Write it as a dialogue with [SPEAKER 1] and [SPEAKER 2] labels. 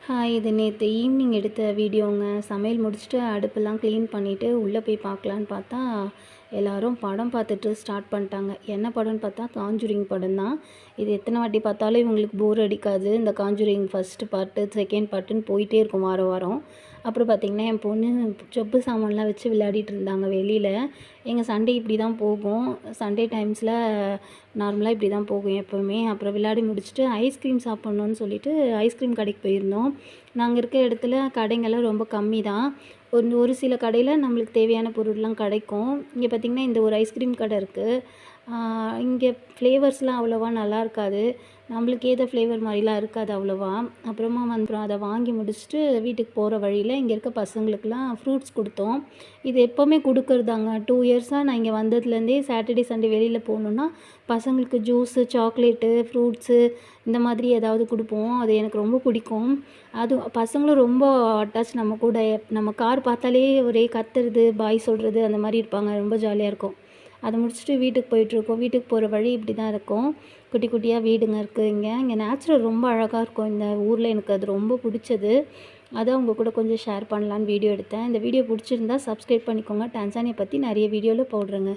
[SPEAKER 1] Hi, இது நேற்று evening எடுத்த வீடியோங்க. சமையல் முடிச்சுட்டு அடுப்பெல்லாம் க்ளீன் பண்ணிவிட்டு உள்ளே போய் பார்க்கலான்னு பார்த்தா, எல்லோரும் படம் பார்த்துட்டு ஸ்டார்ட் பண்ணிட்டாங்க. என்ன படம்னு பார்த்தா காஞ்சூரிங் படம் தான். இது எத்தனை வாட்டி பார்த்தாலும் இவங்களுக்கு போர் அடிக்காது. இந்த காஞ்சூரிங் ஃபஸ்ட்டு பார்ட்டு, செகண்ட் பார்ட்டுன்னு போயிட்டே இருக்கும் வாரம் வாரம். அப்புறம் பார்த்திங்கன்னா, என் பொண்ணு சொப்பு சாமான்லாம் வச்சு விளையாடிட்டு இருந்தாங்க வெளியில். எங்கள் சண்டே இப்படி தான் போகும். சண்டே டைம்ஸில் நார்மலாக இப்படி தான் போகும் எப்போவுமே. அப்புறம் விளையாடி முடிச்சுட்டு ஐஸ்கிரீம் சாப்பிட்ணுன்னு சொல்லிட்டு ஐஸ்கிரீம் கடைக்கு போயிருந்தோம். நாங்கள் இருக்க இடத்துல கடைங்கள்லாம் ரொம்ப கம்மி தான். ஒரு சில கடையில் நம்மளுக்கு தேவையான பொருள்லாம் கிடைக்கும். இங்கே பார்த்திங்கன்னா, இந்த ஒரு ஐஸ்கிரீம் கடை இருக்குது. இங்கே ஃப்ளேவர்ஸ்லாம் அவ்வளோவா நல்லா இருக்காது. நம்மளுக்கு ஏற்ற ஃப்ளேவர் மாதிரிலாம் இருக்காது அவ்வளோவா. அப்புறமா அதை வாங்கி முடிச்சுட்டு வீட்டுக்கு போகிற வழியில் இங்கே இருக்க பசங்களுக்கெலாம் ஃப்ரூட்ஸ் கொடுத்தோம். இது எப்போவுமே கொடுக்குறதாங்க. 2 இயர்ஸாக நான் இங்கே வந்ததுலேருந்தே சாட்டர்டே சண்டே வெளியில் போகணுன்னா பசங்களுக்கு ஜூஸு, சாக்லேட்டு, ஃப்ரூட்ஸு இந்த மாதிரி ஏதாவது கொடுப்போம். அது எனக்கு ரொம்ப பிடிக்கும். பசங்களும் ரொம்ப அட்டாச் நம்ம கூட. நம்ம கார் பார்த்தாலே ஒரே கத்துறது, பாய் சொல்கிறது அந்த மாதிரி இருப்பாங்க. ரொம்ப ஜாலியாக இருக்கும். அதை முடிச்சுட்டு வீட்டுக்கு போயிட்டுருக்கோம். வீட்டுக்கு போகிற வழி இப்படி தான் இருக்கும். குட்டி குட்டியாக வீடுங்க இருக்குது இங்கே. இங்கே நேச்சுரல் ரொம்ப அழகாக இருக்கும். இந்த ஊரில் எனக்கு அது ரொம்ப பிடிச்சது. அதான் உங்கள் கூட கொஞ்சம் ஷேர் பண்ணலான்னு வீடியோ எடுத்தேன். இந்த வீடியோ பிடிச்சிருந்தா சப்ஸ்கிரைப் பண்ணிக்கோங்க. டான்சானியா பற்றி நிறைய வீடியோவில் போடுறேங்க.